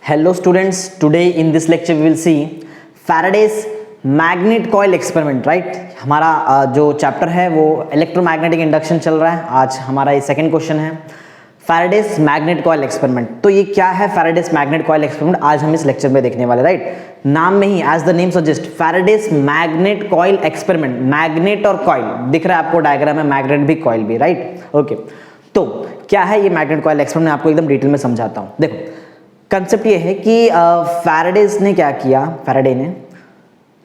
Hello students, today in this lecture we will see Faraday's magnet coil experiment, right? हमारा जो chapter है वो electromagnetic induction चल रहा है। आज हमारा ये सेकंड क्वेश्चन है Faraday's magnet coil experiment। तो ये क्या है Faraday's magnet coil experiment, आज हम इस लेक्चर में देखने वाले, राइट? नाम में ही as the name suggest Faraday's magnet coil experiment, magnet और कॉइल दिख रहा है आपको डायग्राम में, मैग्नेट भी कॉइल भी, राइट? ओके, तो क्या है ये मैग्नेट कॉइल एक्सपेरिमेंट, मैं आपको एकदम डिटेल में समझाता हूँ। देखो कंसेप्ट ये है कि फैराडेज ने क्या किया, फैराडे ने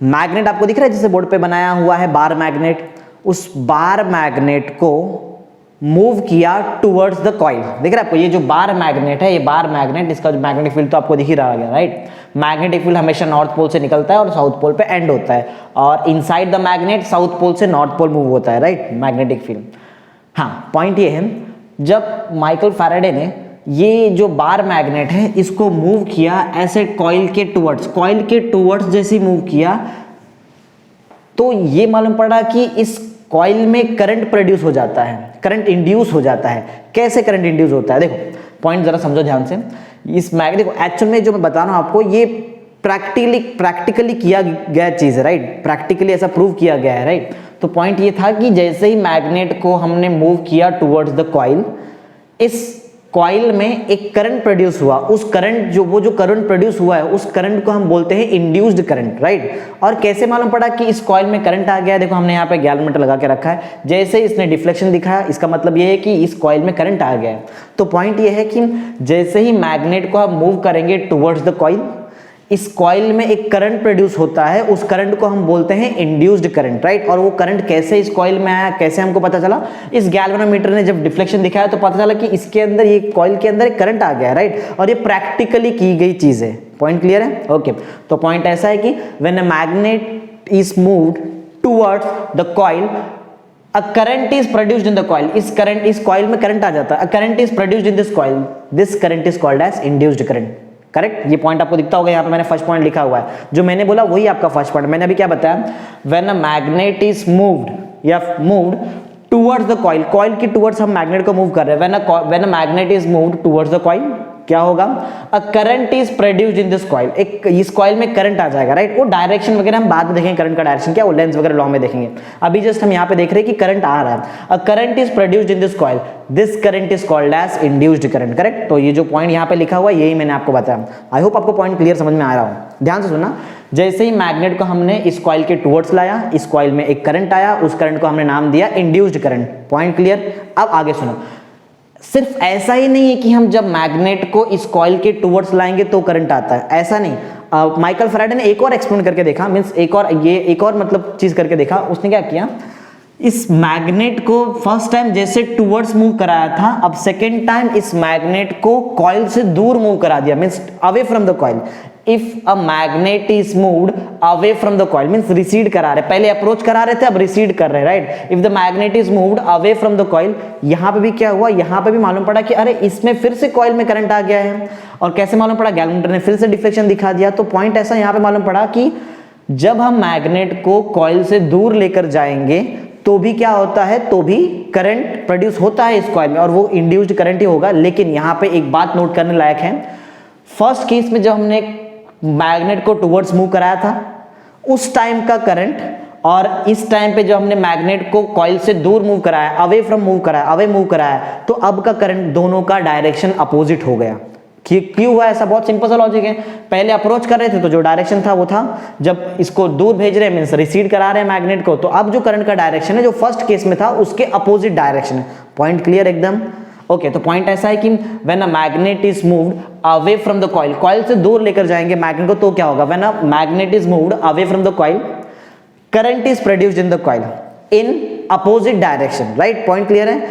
मैग्नेट आपको दिख रहा है जैसे बोर्ड पे बनाया हुआ है बार मैग्नेट, उस बार मैग्नेट को मूव किया टुवर्ड्स द कॉइल। दिख रहा है आपको ये जो बार मैग्नेट है, ये बार मैग्नेट, इसका जो मैग्नेटिक फील्ड तो आपको दिख ही रहा है, राइट? मैग्नेटिक फील्ड हमेशा नॉर्थ पोल से निकलता है और साउथ पोल पे एंड होता है, और inside the magnet south pole से नॉर्थ पोल मूव होता है, राइट? Magnetic field. हाँ, पॉइंट ये है जब माइकल फैराडे ने ये जो बार मैग्नेट है इसको मूव किया ऐसे कॉइल के टुवर्ड्स जैसे मूव किया, तो ये मालूम पड़ा कि इस कॉइल में करंट प्रोड्यूस हो जाता है, करंट इंड्यूस हो जाता है। कैसे करंट इंड्यूस होता है, देखो पॉइंट जरा समझो ध्यान से। इस मैग्नेट देखो एक्चुअल में जो मैं बता रहा हूं आपको, ये प्रैक्टिकली किया गया चीज है, राइट? प्रैक्टिकली ऐसा प्रूव किया गया है, राइट? तो पॉइंट ये था कि जैसे ही मैग्नेट को हमने मूव किया टुवर्ड्स द कॉइल, इस कॉइल में एक करंट प्रोड्यूस हुआ, उस करंट जो करंट प्रोड्यूस हुआ है उस करंट को हम बोलते हैं इंड्यूस्ड करंट, राइट? और कैसे मालूम पड़ा कि इस कॉइल में करंट आ गया, देखो हमने यहाँ पे गैल्वेनोमीटर लगा के रखा है, जैसे इसने डिफ्लेक्शन दिखाया इसका मतलब ये है कि इस कॉइल में करंट आ गया है। तो पॉइंट ये है कि जैसे ही मैग्नेट को हम मूव करेंगे टुवर्ड्स द कॉइल, इस कॉइल में एक करंट प्रोड्यूस होता है, उस करंट को हम बोलते हैं इंड्यूस्ड करंट, राइट? और वो करंट कैसे इस कॉइल में आया, कैसे हमको पता चला? इस गैल्वेनोमीटर ने जब डिफ्लेक्शन दिखाया तो पता चला कि इसके अंदर, ये कॉइल के अंदर एक करंट आ गया, राइट? और ये प्रैक्टिकली की गई चीज है। पॉइंट क्लियर है? ओके, तो पॉइंट ऐसा है कि when a magnet is moved towards the coil, a current is produced in the coil, इस कॉइल में करंट आ जाता है, a current is produced in this coil, this current is called as induced current। Correct? ये point आपको दिखता होगा, यहाँ पे मैंने फर्स्ट पॉइंट लिखा हुआ है, जो मैंने बोला वही आपका फर्स्ट पॉइंट। मैंने अभी क्या बताया, when a magnet is moved या moved towards the coil, coil की टुवर्ड्स हम मैग्नेट को मूव कर रहे हैं, when a magnet is moved towards the coil, क्या होगा? A current is produced in this coil, एक इस कॉइल में करंट आ जाएगा, राइट? वो डायरेक्शन वगैरह हम बाद में देखेंगे, करंट का डायरेक्शन क्या, वो लेंस वगैरह लॉ में देखेंगे। अभी जस्ट हम यहाँ पे देख रहे हैं कि करंट आ रहा है। A current is produced in this coil, this current is called as induced current. Correct? तो ये जो पॉइंट यहाँ पे लिखा हुआ है यही मैंने आपको बताया। आई होप आपको पॉइंट क्लियर समझ में आ रहा हो। ध्यान से सुनना, जैसे ही मैग्नेट को हमने इस कॉइल के टुवर्ड्स लाया, इस कॉइल में एक करंट आया, उस करंट को हमने नाम दिया इंड्यूस्ड करंट। Point clear? अब आगे सुनो, सिर्फ ऐसा ही नहीं है कि हम जब मैग्नेट को इस कॉइल के टुवर्ड्स लाएंगे तो करंट आता है, ऐसा नहीं। माइकल फैराडे ने एक और एक्सपेरिमेंट करके देखा, मींस एक और मतलब चीज करके देखा। उसने क्या किया, इस मैग्नेट को फर्स्ट टाइम जैसे टुवर्ड्स मूव कराया था, अब सेकेंड टाइम इस मैग्नेट को कॉइल से दूर मूव करा दिया, means away from the coil. If a magnet is moved away from the coil, means recede करा रहे, पहले अप्रोच करा रहे थे अब रिसीड कर रहे हैं, right? If the magnet is moved away from the coil, यहां पे भी क्या हुआ, यहां पे भी मालूम पड़ा कि अरे इसमें फिर से कॉइल में करंट आ गया है। और कैसे मालूम पड़ा? गैल्वेनोमीटर ने फिर से डिफ्लेक्शन दिखा दिया। तो पॉइंट ऐसा यहां पे मालूम पड़ा कि जब हम मैग्नेट को कॉइल से दूर लेकर जाएंगे तो भी क्या होता है, तो भी करंट प्रोड्यूस होता है इस कॉइल में, और वो इंड्यूस्ड करंट ही होगा। लेकिन यहां पे एक बात नोट करने लायक है, फर्स्ट केस में जब हमने मैग्नेट को टुवर्ड्स मूव कराया था उस टाइम का करंट, और इस टाइम पे जब हमने मैग्नेट को कॉइल से दूर मूव कराया, अवे मूव कराया, तो अब का करंट दोनों का डायरेक्शन अपोजिट हो गया। क्यों हुआ ऐसा? बहुत सिंपल सा लॉजिक है। पहले अप्रोच कर रहे थे तो जो डायरेक्शन था वो था, जब इसको दूर भेज रहे हैं मींस रिसीड करा रहे हैं मैग्नेट को, तो अब जो करंट का डायरेक्शन है जो फर्स्ट केस में था उसके अपोजिट डायरेक्शन है। पॉइंट क्लियर एकदम? ओके, तो पॉइंट ऐसा है कि when a magnet is moved away from the coil, coil से दूर लेकर जाएंगे मैग्नेट को, तो क्या होगा? When a magnet is moved away from the coil, current is produced in the coil in opposite direction, right? Point clear है?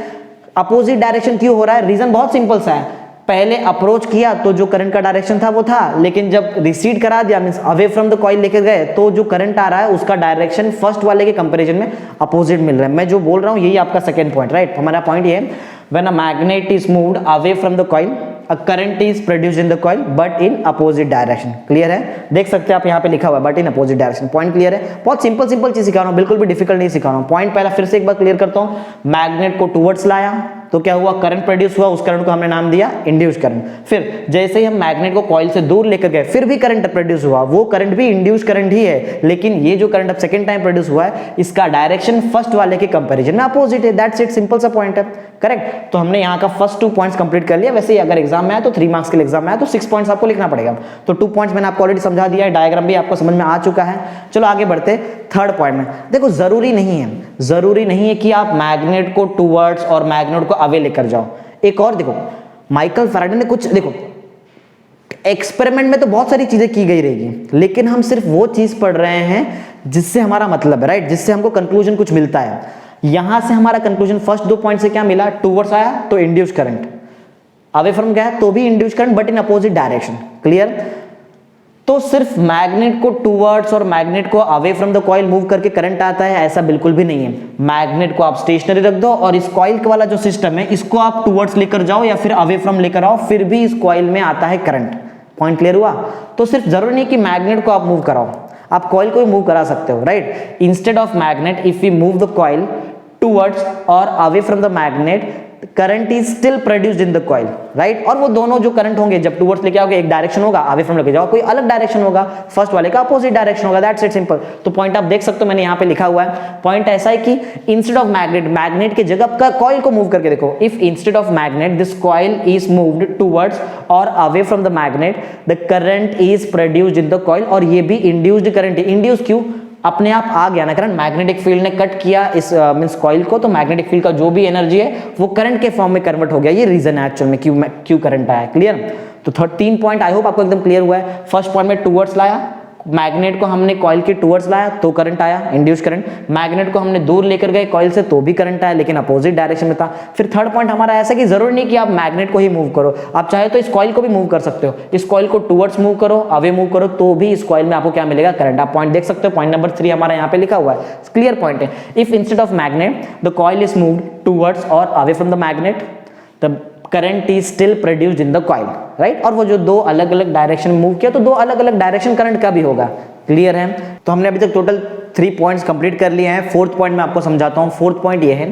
Opposite direction क्यों हो रहा है? रीजन बहुत सिंपल सा है, पहले अप्रोच किया तो जो करंट का डायरेक्शन था वो था, लेकिन जब रिसीड करा दिया means away from the coil लेकर गए, तो जो करंट आ रहा है उसका डायरेक्शन फर्स्ट वाले के कंपैरिजन में अपोजिट मिल रहा है। मैं जो बोल रहा हूं यही आपका सेकंड पॉइंट, राइट? हमारा पॉइंट ये है, when a magnet is moved away from the coil, a current is produced in the coil but in opposite direction. Clear है? देख सकते हैं आप यहाँ पे लिखा हुआ है but in opposite direction. Point clear है? बहुत सिंपल चीज सिखा रहा हूँ, बिल्कुल भी डिफिकल्ट नहीं सिखा रहा हूँ। पॉइंट पहला फिर से एक बार क्लियर करता हूँ, मैग्नेट को टुवर्ड्स लाया, तो क्या हुआ, करंट प्रोड्यूस हुआ, उस करंट को हमने नाम दिया इंड्यूस करंट। फिर जैसे ही हम मैग्नेट को कॉइल से दूर लेकर गए, फिर भी करंट प्रोड्यूस हुआ, वो करंट भी इंड्यूस करंट ही है, लेकिन ये जो करंट अब सेकंड टाइम प्रोड्यूस हुआ है, इसका डायरेक्शन फर्स्ट वाले के कंपैरिजन में अपोजिट है। दैट्स इट, सिंपल सा पॉइंट है, करेक्ट। तो हमने यहाँ का फर्स्ट 2 पॉइंट्स कंप्लीट कर लिया। वैसे ही अगर एग्जाम में आया तो 3 मार्क्स के लिए एग्जाम में आया तो 6 पॉइंट्स आपको लिखना पड़ेगा। तो 2 पॉइंट्स मैंने आपको ऑलरेडी समझा दिया है, डायग्राम भी आपको समझ में आ चुका है। चलो आगे बढ़ते थर्ड पॉइंट में। देखो जरूरी नहीं है कि आप मैग्नेट को टूवर्ड्स और मैग्नेट को अवे लेकर जाओ। एक और देखो, माइकल फैराडे ने कुछ, देखो एक्सपेरिमेंट में तो बहुत सारी चीजें की गई रहेगी, लेकिन हम सिर्फ वो चीज पढ़ रहे हैं जिससे हमारा मतलब है, राइट, जिससे हमको कंक्लूजन कुछ मिलता है। यहां से हमारा कंक्लूजन फर्स्ट 2 पॉइंट से क्या मिला, टूवर्ड्स आया तो इंड्यूस करंट, अवे फ्रॉम गया तो भी induce current but in opposite direction. Clear. तो सिर्फ मैग्नेट को टूवर्ड्स और मैग्नेट को away from the coil move करके करंट आता है, ऐसा बिल्कुल भी नहीं है। मैग्नेट को आप स्टेशनरी रख दो और इस कॉइल वाला जो सिस्टम है इसको आप टूवर्ड्स लेकर जाओ या फिर अवे फ्रॉम लेकर आओ, फिर भी इस कॉइल में आता है करंट। पॉइंट क्लियर हुआ। तो सिर्फ जरूरी नहीं कि मैग्नेट को आप मूव कराओ, आप कॉइल को भी मूव करा सकते हो, right. Instead of magnet if we move the coil towards और away from the magnet, current is still produced in the coil, right. और वो दोनों जो करंट होंगे, जब टूवर्ड्स लेके आओगे एक डायरेक्शन होगा, अवे फ्रॉम लेके जाओ कोई अलग डायरेक्शन होगा, फर्स्ट वाले का अपोजिट डायरेक्शन होगा। That's it, simple. तो पॉइंट आप देख सकते हो, मैंने यहाँ पे लिखा हुआ है। पॉइंट ऐसा है कि इंस्टेड ऑफ मैग्नेट, मैग्नेट की जगह का कॉइल को मूव करके देखो। If instead of magnet this coil is moved towards और away from the magnet, the current is produced in the coil. और ये भी इंड्यूस्ड करंट है। इंड्यूस क्यों, अपने आप आ गया ना करंट, मैग्नेटिक फील्ड ने कट किया इस मींस कॉइल को, तो मैग्नेटिक फील्ड का जो भी एनर्जी है वो करंट के फॉर्म में कन्वर्ट हो गया। ये रीजन है एक्चुअल में क्यों करंट आया। क्लियर। तो 3 पॉइंट आई होप आपको एकदम क्लियर हुआ है। फर्स्ट पॉइंट में टूवर्ड्स लाया, मैग्नेट को हमने कॉइल के टूवर्ड्स लाया तो करंट आया, इंड्यूस करंट। मैग्नेट को हमने दूर लेकर गए कॉइल से तो भी करंट आया, लेकिन अपोजिट डायरेक्शन में था। फिर थर्ड पॉइंट हमारा ऐसा कि जरूरी नहीं कि आप मैग्नेट को ही मूव करो, आप चाहे तो इस कॉइल को भी मूव कर सकते हो। इस कॉइल को टूवर्ड्स मूव करो, अवे मूव करो, तो भी इस कॉइल में आपको क्या मिलेगा, करंट। आप पॉइंट देख सकते हो, पॉइंट नंबर 3 हमारा यहाँ पे लिखा हुआ है, क्लियर पॉइंट है। If instead of magnet the coil is moved towards और away from the magnet, the current is still produced in the coil, right. और वो जो 2 अलग अलग डायरेक्शन में मूव किया तो 2 अलग अलग डायरेक्शन करंट का भी होगा। क्लियर है। तो हमने अभी तक टोटल 3 पॉइंट्स कंप्लीट कर लिए हैं। फोर्थ पॉइंट मैं आपको समझाता हूं। फोर्थ पॉइंट ये है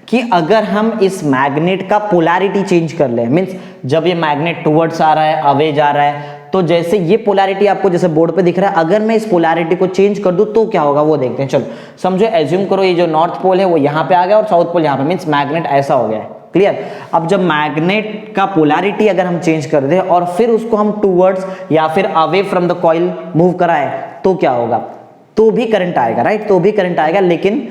कि अगर हम इस मैग्नेट का पोलैरिटी चेंज कर ले, मींस जब ये मैग्नेट टुवर्ड्स आ रहा है, अवे जा रहा है, तो जैसे ये पोलैरिटी आपको जैसे बोर्ड पे दिख रहा है, अगर मैं इस पोलैरिटी को चेंज कर दूं तो क्या होगा वो देखते हैं। चलो समझो, एज्यूम करो ये जो नॉर्थ पोल है वो यहाँ पे आ गया और साउथ पोल यहाँ पे, मींस मैग्नेट ऐसा हो गया है। क्लियर। अब जब मैग्नेट का पोलैरिटी अगर हम चेंज कर दें और फिर उसको हम टूवर्ड्स या फिर away from the coil move कराएं तो क्या होगा, तो भी करंट आएगा, राइट। तो भी करंट आएगा, लेकिन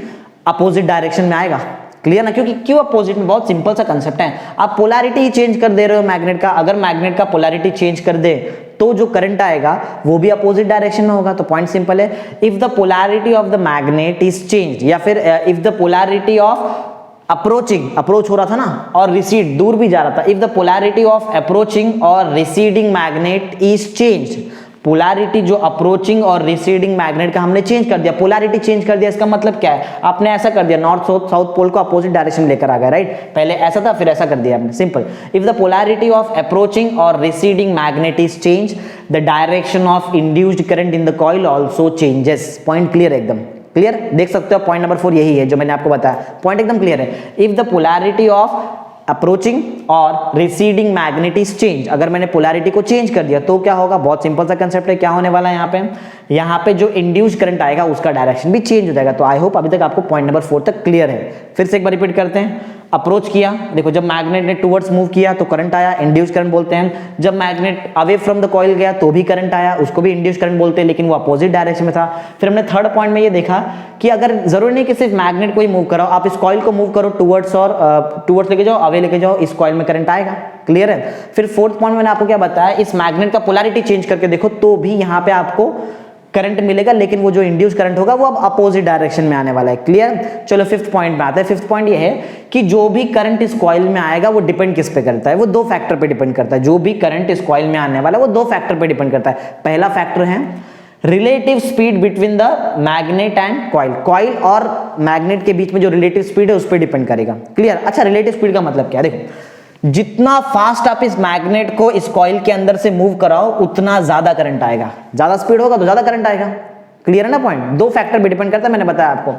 अपोजिट डायरेक्शन में आएगा। क्लियर ना। क्योंकि क्यों अपोजिट में, बहुत सिंपल सा कंसेप्ट है। आप पोलैरिटी चेंज कर दे रहे हो मैग्नेट का, अगर मैग्नेट का पोलैरिटी चेंज कर दे तो जो करंट आएगा वो भी अपोजिट डायरेक्शन में होगा। तो पॉइंट सिंपल है, if the polarity of the magnet is changed, या फिर if the polarity of approaching, approach हो रहा था ना, और रिसीड, दूर भी जा रहा था, if the polarity of approaching और receding magnet is changed, polarity जो अप्रोचिंग और रिसीडिंग मैग्नेट का हमने चेंज कर दिया, पोलैरिटी चेंज कर दिया, इसका मतलब क्या है, आपने ऐसा कर दिया, नॉर्थ साउथ पोल को अपोजिट डायरेक्शन लेकर आ गया, राइट। पहले ऐसा था फिर ऐसा कर दिया आपने, simple. If the polarity of approaching और receding magnet is change, the direction of induced current in the coil also changes. Point clear है एकदम, क्लियर। देख सकते हो पॉइंट नंबर 4 यही है जो मैंने आपको बताया, पॉइंट एकदम क्लियर है। If the polarity of approaching और रिसीडिंग मैग्नेट इज चेंज, अगर मैंने पोलैरिटी को चेंज कर दिया तो क्या होगा, बहुत सिंपल सा कंसेप्ट है। क्या होने वाला है यहाँ पे जो इंड्यूस करंट आएगा उसका डायरेक्शन भी चेंज हो जाएगा। तो आई होप अभी तक आपको पॉइंट नंबर 4 तक क्लियर है। फिर से एक बार रिपीट करते हैं। अप्रोच किया, देखो जब मैग्नेट ने टुवर्ड्स मूव किया तो करंट आया, इंड्यूस करंट बोलते हैं। जब magnet away from the coil गया तो भी करंट आया, उसको भी इंड्यूस करंट बोलते हैं, लेकिन वो अपोजिट डायरेक्शन में था। फिर हमने थर्ड पॉइंट में ये देखा कि अगर जरूरी नहीं कि सिर्फ मैग्नेट को ही मूव कराओ, आप इस कॉइल को मूव करो टुवर्ड्स और टुवर्ड्स लेके जाओ, अवे लेके जाओ, इस कॉइल में करंट आएगा। क्लियर है। फिर फोर्थ पॉइंट मैंने आपको क्या बताया, इस मैग्नेट का पोलैरिटी चेंज करके देखो तो भी यहाँ पे आपको करंट मिलेगा, लेकिन वो जो इंड्यूस करंट होगा वो अब अपोजिट डायरेक्शन में आने वाला है। क्लियर। चलो फिफ्थ पॉइंट में आते हैं। फिफ्थ पॉइंट ये है कि जो भी करंट इस कॉइल में आएगा वो डिपेंड किस पे करता है, वो 2 फैक्टर पे डिपेंड करता है। जो भी करंट इस कॉइल में आने वाला है वो 2 फैक्टर पे डिपेंड करता है। पहला फैक्टर है relative speed between the magnet and coil, coil और मैग्नेट के बीच में जो रिलेटिव स्पीड है उस पर डिपेंड करेगा। क्लियर। अच्छा, रिलेटिव स्पीड का मतलब क्या है, देखो जितना फास्ट आप इस मैग्नेट को इस कॉइल के अंदर से मूव कराओ उतना ज्यादा करंट आएगा, ज्यादा स्पीड होगा तो ज्यादा करंट आएगा। क्लियर है ना पॉइंट। 2 फैक्टर पे डिपेंड करता है, मैंने बताया आपको।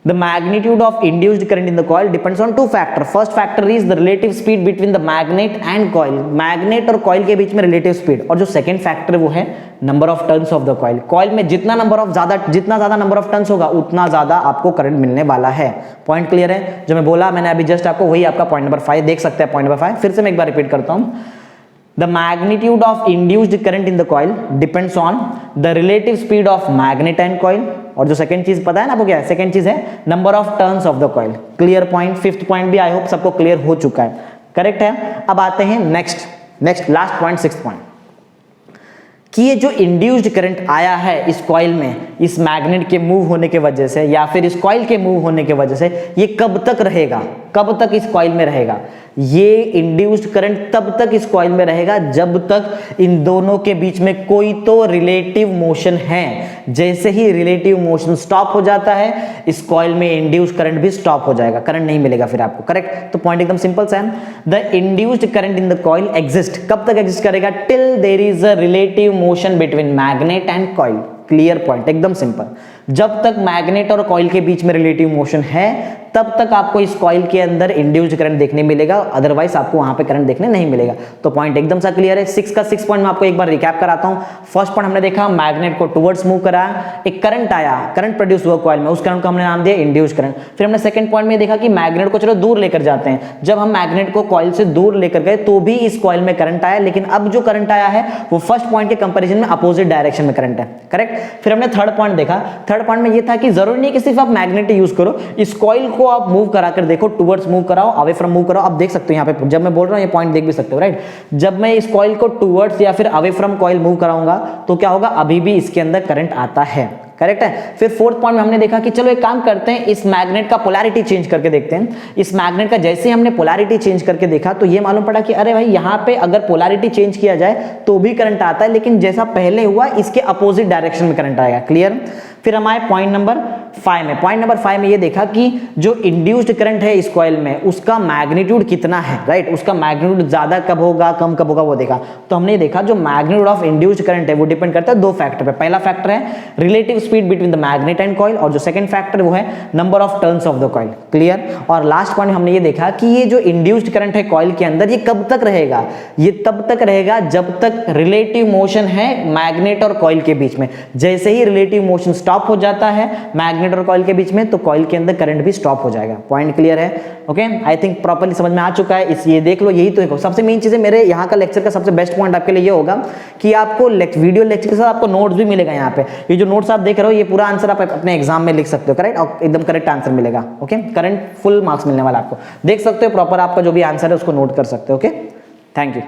The magnitude of induced current in the coil depends on two factors. First factor is the relative speed between the magnet and coil. Magnet और coil के बीच में relative speed. और जो second factor वो है number of turns of the coil. Coil में जितना ज़्यादा number of turns होगा उतना ज़्यादा आपको करंट मिलने वाला है. पॉइंट क्लियर है? जो मैं बोला मैंने अभी जस्ट आपको वही आपका पॉइंट नंबर 5 देख सकते हैं. पॉइंट नंबर 5 फिर से मैं एक बार रिपीट करता हूँ. The magnitude of induced current in the coil depends on the relative speed of magnet and coil. और जो सेकंड चीज पता है ना आपको क्या है? सेकंड चीज है number of turns of the coil. Clear point. Fifth point भी आई होप सबको क्लियर हो चुका है. करेक्ट है. अब आते हैं next last point, sixth point, कि ये जो इंड्यूस्ड करंट आया है इस कॉइल में, इस मैग्नेट के मूव होने के वजह से या फिर इस कॉइल के मूव होने के वजह से, ये कब तक रहेगा, कब तक इस कॉइल में रहेगा? ये इंड्यूस्ड करंट तब तक इस कॉइल में रहेगा जब तक इन दोनों के बीच में कोई तो रिलेटिव मोशन है. जैसे ही रिलेटिव मोशन स्टॉप हो जाता है इस कॉइल में इंड्यूस्ड करंट भी स्टॉप हो जाएगा, करंट नहीं मिलेगा फिर आपको. करेक्ट. तो पॉइंट एकदम सिंपल सा है. The induced current in the coil exist. कब तक एग्जिस्ट करेगा? Till there is a relative motion between magnet and coil. Clear point. एकदम सिंपल. जब तक मैग्नेट और कॉइल के बीच में रिलेटिव मोशन है तब तक आपको इस कॉइल के अंदर इंड्यूस्ड करंट देखने मिलेगा, अदरवाइज आपको वहां पे करंट देखने नहीं मिलेगा. तो पॉइंट एकदम सा क्लियर है. 6 पॉइंट मैं आपको एक बार रिकैप कराता हूं. फर्स्ट पॉइंट हमने देखा मैग्नेट को टुवर्ड्स मूव करा, एक करंट आया, करंट प्रोड्यूस हुआ कॉइल में, उस करंट को हमने नाम दिया इंड्यूस्ड करंट. फिर हमने सेकंड पॉइंट में देखा कि मैग्नेट को चलो दूर लेकर जाते हैं. जब हम मैग्नेट को कॉइल से दूर लेकर गए तो भी इस कॉइल में करंट आया, लेकिन अब जो करंट आया है वो फर्स्ट पॉइंट के कंपेरिजन में अपोजिट डायरेक्शन में करंट है. करेक्ट. फिर हमने थर्ड पॉइंट देखा. थर्ड पॉइंट में ये था कि जरूरी नहीं कि सिर्फ आप मैग्नेट यूज करो, इस कॉइल को आप मूव कराकर देखो, टुवर्ड्स मूव कराओ, अवे फ्रॉम मूव कराओ. आप देख सकते हो यहाँ पे जब मैं बोल रहा हूँ ये पॉइंट देख भी सकते हो. राइट. जब मैं इस कॉइल को टुवर्ड्स या फिर अवे फ्रॉम कॉइल मूव कराऊंगा तो क्या होगा? अभी भी इसके अंदर करंट आता है. करेक्ट है. फिर फोर्थ पॉइंट में हमने देखा कि चलो एक काम करते हैं, इस मैग्नेट का पोलैरिटी चेंज करके देखते हैं. इस मैग्नेट का जैसे हमने पोलैरिटी चेंज करके देखा तो ये मालूम पड़ा कि अरे भाई यहाँ पे अगर पोलैरिटी चेंज किया जाए तो भी करंट आता है, लेकिन जैसा पहले हुआ इसके अपोजिट डायरेक्शन में करंट आएगा. क्लियर. फिर हम आए पॉइंट नंबर 5 में. पॉइंट नंबर 5 में ये देखा कि जो इंड्यूस्ड करंट है इस कॉइल में उसका मैग्नीट्यूड कितना है. राइट. उसका मैग्नीट्यूड ज्यादा कब होगा, कम कब होगा वो देखा. तो हमने देखा जो मैग्नीट्यूड ऑफ इंड्यूस्ड करंट है वो डिपेंड करता है दो फैक्टर पे. पहला फैक्टर है relative speed between the magnet and coil, और जो सेकंड फैक्टर वो है number of turns of the coil. Clear. और लास्ट पॉइंट हमने ये देखा कि ये जो इंड्यूस्ड करंट है कॉइल के अंदर ये कब तक रहेगा? ये तब तक रहेगा जब तक रिलेटिव मोशन है मैग्नेट और कॉइल के बीच में. जैसे ही रिलेटिव मोशन स्टॉप हो जाता है मैग्नेट और कॉइल के बीच में तो कॉइल के अंदर करंट भी स्टॉप हो जाएगा. पॉइंट क्लियर है? ओके. आई थिंक प्रॉपर्ली समझ में आ चुका है. इस ये देख लो, यही तो है सबसे मेन चीज है. मेरे यहाँ का लेक्चर का सबसे बेस्ट पॉइंट आपके लिए ये होगा कि आपको वीडियो लेक्चर के साथ आपको नोट्स भी मिलेगा. यहाँ पे ये जो नोट्स आप देख रहे हो ये पूरा आंसर आप अपने एग्जाम में लिख सकते हो. करेक्ट. और एकदम करेक्ट आंसर मिलेगा. ओके. करंट फुल मार्क्स मिलने वाला आपको. देख सकते हो प्रॉपर आपका जो भी आंसर है उसको नोट कर सकते हो. ओके. Thank you.